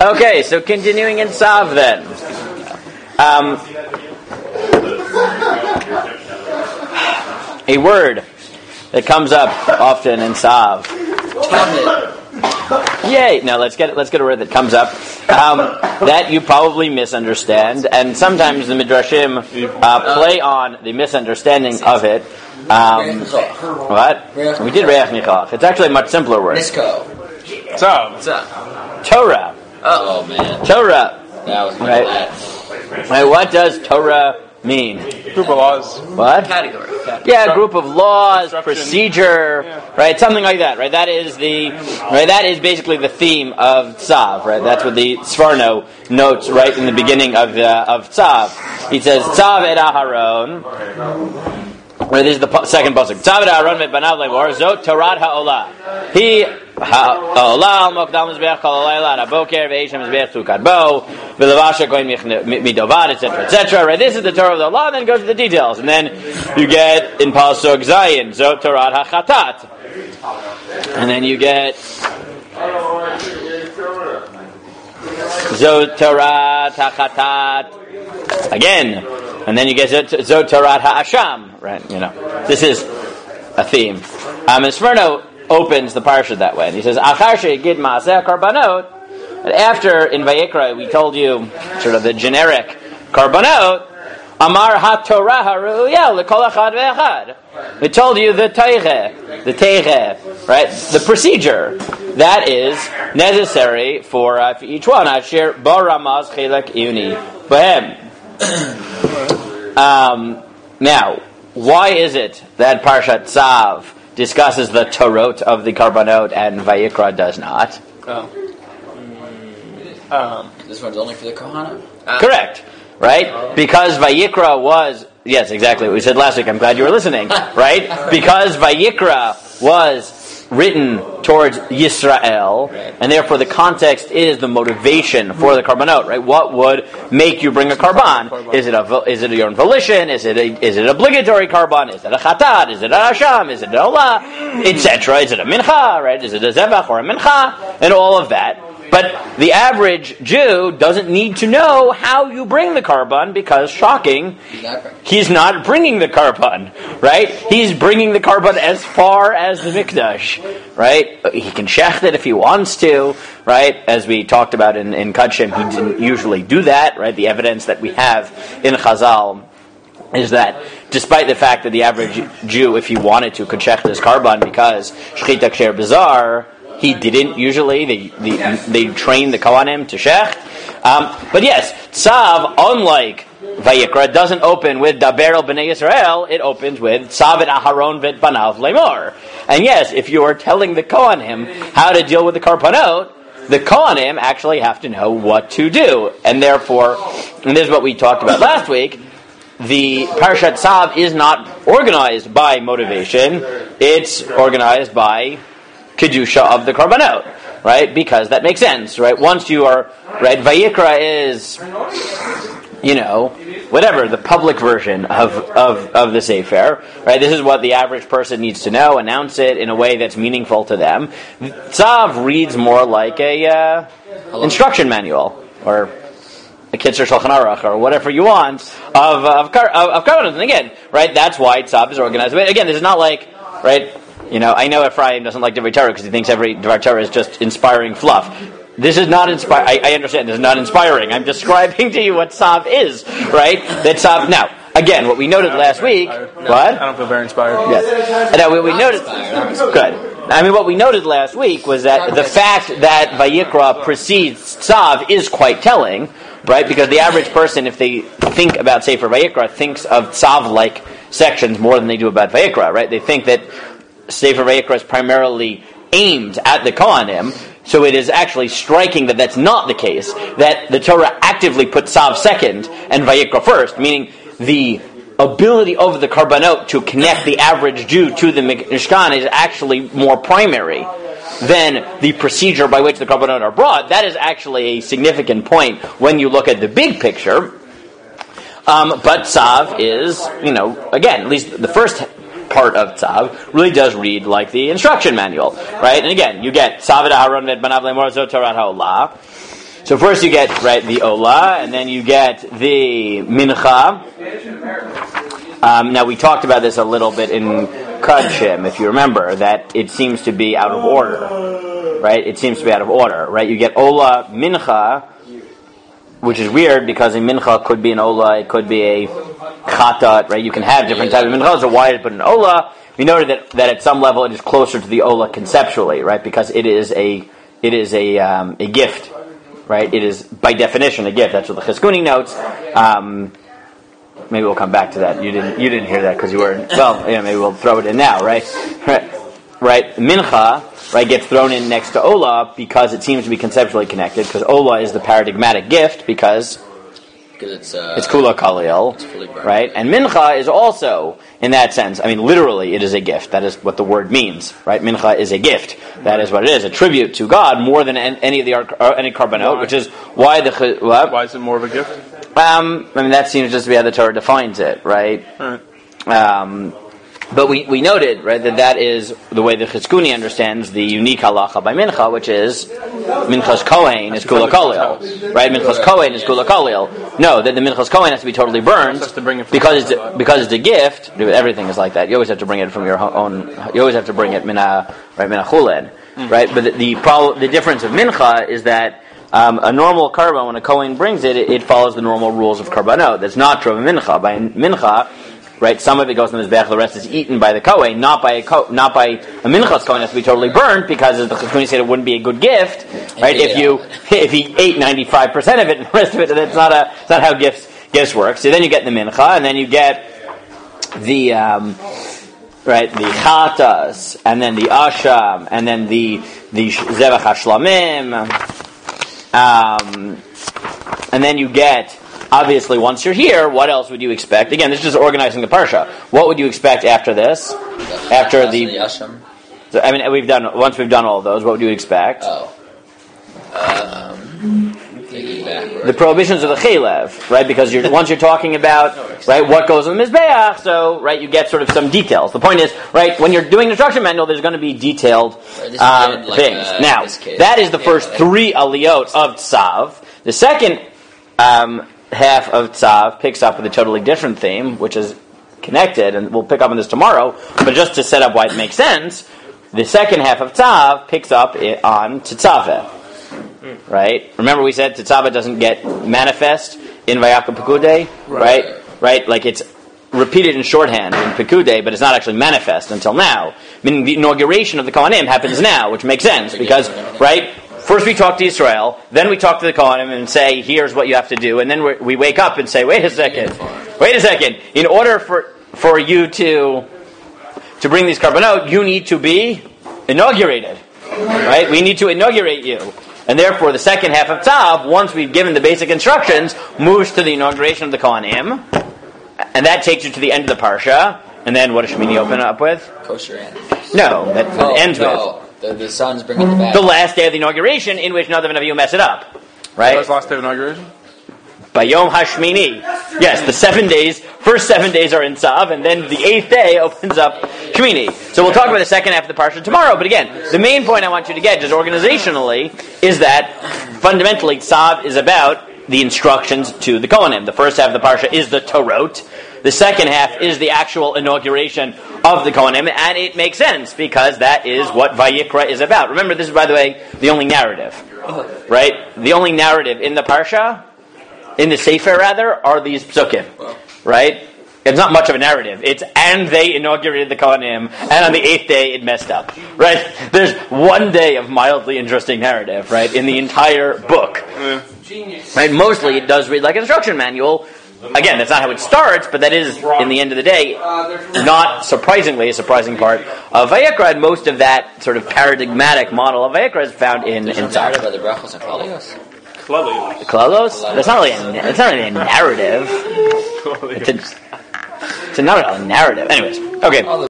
Okay, so continuing in Tzav then. A word that comes up often in Tzav. Yay! Now let's get a word that comes up that you probably misunderstand, and sometimes the midrashim play on the misunderstanding of it. What? We did reach nichach. It's actually a much simpler word. Tzav. Torah. Oh man. Torah. That was Right. What does Torah mean? Group of laws. What? Category. Yeah, a group of laws, procedure, right? Something like that, right? That is basically the theme of Tzav, right? That's what the Sforno notes right in the beginning of Tzav. He says, Tzav et Aharon. Right, this is the second pasuk. Tzav et Aharon ve'banav le'mor zot Torah ha'olah. He ha'olah al-mokdal mizbeach kol halayla ha'boker ve'eshem mizbeach tukad bo v'levasha kohen midovad, etc., etc. Right, this is the Torah of the law, and then goes to the details, and then you get in pasuk Zayin zot Torah ha'chatat, and then you get zot Torah ha'chatat again. And then you get Zot Torah Ha'asham, right? You know, this is a theme. And Sforno opens the parsha that way. And he says, Achar she'gid ma'aseh karbanot. And after in Vayikra we told you sort of the generic karbanot, Amar HaTorah ha'ru'uyah l'kol echad ve'echad. We told you the teiche, right? The procedure that is necessary for each one. Asher bo ramaz chilek uni b'hem. Now, why is it that Parshat Tzav discusses the Torot of the Karbanot and Vayikra does not? This one's only for the Kohanim? Correct, right? Because Vayikra was, yes, exactly what we said last week. I'm glad you were listening, right? Because Vayikra was written towards Yisrael, and therefore the context is the motivation for the karbanot, right? What would make you bring a karban? Is it your own volition? Is it obligatory karban? Is it a chatat? Is it a hasham? Is it an olah? Etc. Is it a mincha? Right? Is it a zevach or a mincha? And all of that. But the average Jew doesn't need to know how you bring the karban because, shocking, he's not bringing the karban, right? He's bringing the karban as far as the mikdash, right? He can shecht it if he wants to, right? As we talked about in Kudshim, he didn't usually do that, right? The evidence that we have in Chazal is that despite the fact that the average Jew, if he wanted to, could shecht his karban because shchita ksher bizarre, he didn't usually. They trained the Kohanim to shecht. But yes, Tzav, unlike Vayikra, doesn't open with Daber el Bnei Yisrael. It opens with Tzav et Aharon vet banav lemor. And yes, if you are telling the Kohanim how to deal with the Karbanot, the Kohanim actually have to know what to do. And therefore, and this is what we talked about last week, the Parshat Tzav is not organized by motivation. It's organized by Kedusha of the Karbanot, right? Because that makes sense, right? Once you are, right, Vayikra is, whatever, the public version of the Sefer, right? This is what the average person needs to know, announce it in a way that's meaningful to them. Tzav reads more like a instruction manual, or a Kitzur Shulchan Aruch, or whatever you want, of Karbanot. And again, right, that's why Tzav is organized. But again, this is not like, right, I know Ephraim doesn't like Divrei Torah because he thinks every Divrei Torah is just inspiring fluff. This is not inspiring. I understand this is not inspiring. I'm describing to you what Tzav is, right? That Tzav. Now, again, what we noted last week. What? I don't feel very inspired. Yes. And now what we noted. Good. I mean, what we noted last week was that the fact that Vayikra precedes Tzav is quite telling, right? Because the average person, if they think about Sefer Vayikra, thinks of Tzav-like sections more than they do about Vayikra, right? They think that Sefer Vayikra is primarily aimed at the Kohanim, so it is actually striking that that's not the case, that the Torah actively put Tzav second and Vayikra first, meaning the ability of the Karbanot to connect the average Jew to the Mishkan is actually more primary than the procedure by which the Karbanot are brought. That is actually a significant point when you look at the big picture. But Tzav is, again, at least the first part of Tzav really does read like the instruction manual, right? And again, you get Tzav et Aharon vet banav lemor zot Torah ha'olah. So So first you get, right, the Ola, and then you get the Mincha. Now we talked about this a little bit in Kodshim, if you remember, that it seems to be out of order, right? It seems to be out of order, right? You get Ola, Mincha, which is weird because a Mincha could be an Ola, it could be a Chatat, right? You can have different types of Mincha, so why did it put an Ola? We noted that at some level it is closer to the Ola conceptually, right? Because it is a gift, right? It is by definition a gift. That's what the Chizkuni notes. Maybe we'll come back to that. You didn't hear that because you weren't. Well, maybe we'll throw it in now, right? Right. Mincha, right, gets thrown in next to Ola because it seems to be conceptually connected. Because Ola is the paradigmatic gift because it's Kula Kalil, right? And Mincha is also, in that sense, I mean, literally, it is a gift. That is what the word means, right? Mincha is a gift. That is what it is, a tribute to God more than any karbanot, which is why Why is it more of a gift? I mean, that seems just to be how the Torah defines it, right? But we noted, right, that is the way the Chizkuni understands the unique halacha by Mincha, which is Minchas Kohen is Kula Kalil, right? Minchas Kohen is Kula Kalil. No, that the Minchas Kohen has to be totally burned because it's a gift. Everything is like that. You always have to bring it from your own. You always have to bring it mina chulin, right? But the difference of Mincha is that a normal karban, when a Kohen brings it, it follows the normal rules of karbanot. That's not true of Mincha. By Mincha, right, some of it goes in the Mizbeach, the rest is eaten by the Kohen, not by a Minchas Kohen has to be totally burned, because as the Chizkuni said, it wouldn't be a good gift, right? If he ate 95% of it and the rest of it, that's not how gifts work. So then you get the Mincha, and then you get the the Chatas, and then the Asham, and then the Zevach HaShlamim, and then you get, obviously, once you're here, what else would you expect? Again, this is just organizing the parsha. What would you expect after this? After the Yasham. So, I mean, once we've done all of those, what would you expect? The prohibitions of the chelev, right? Because once you're talking about, right, what goes in the mizbeach, so, right, you get sort of some details. The point is, right, when you're doing the instruction manual, there's going to be detailed things. Now, that is the first three aliyot of Tzav. The second half of Tzav picks up with a totally different theme, which is connected, and we'll pick up on this tomorrow, but just to set up why it makes sense, the second half of Tzav picks up on Tetzaveh. Right? Remember we said Tetzaveh doesn't get manifest in Vayakam Pekudei? Right? Like it's repeated in shorthand in Pekudei, but it's not actually manifest until now. Meaning the inauguration of the Kohanim happens now, which makes sense, because, right, first we talk to Israel, then we talk to the Kohanim and say, here's what you have to do, and then we wake up and say, wait a second, in order for you to bring these karbanot, you need to be inaugurated, right? We need to inaugurate you. And therefore, the second half of Tzav, once we've given the basic instructions, moves to the inauguration of the Kohanim, and that takes you to the end of the Parsha, and then what does Shemini open up with? Kosher animals. No, that ends with the sons bringing it back. the last day of the inauguration, in which none of you mess it up. Right? That was the last day of inauguration? By Yom HaShmini. Yes, first 7 days are in Tzav, and then the 8th day opens up Shmini. So we'll talk about the second half of the Parsha tomorrow, but again, the main point I want you to get, just organizationally, is that fundamentally Tzav is about the instructions to the Kohanim. The first half of the Parsha is the Torot. The second half is the actual inauguration of the Kohanim, and it makes sense, because that is what Vayikra is about. Remember, this is, by the way, the only narrative. Right? The only narrative in the Parsha, in the Sefer rather, are these psukim. Right? It's not much of a narrative. It's, and they inaugurated the Kohanim, and on the 8th day it messed up. Right? There's one day of mildly interesting narrative, right, in the entire book. Right? Mostly it does read like an instruction manual. Again, that's not how it starts, but that is, in the end of the day, not surprisingly a surprising part of Vayikra, and most of that sort of paradigmatic model of Vayikra is found in Tzav. By the brachos and klalios. Klalos? That's not really a narrative. It's not a narrative. Anyways, okay.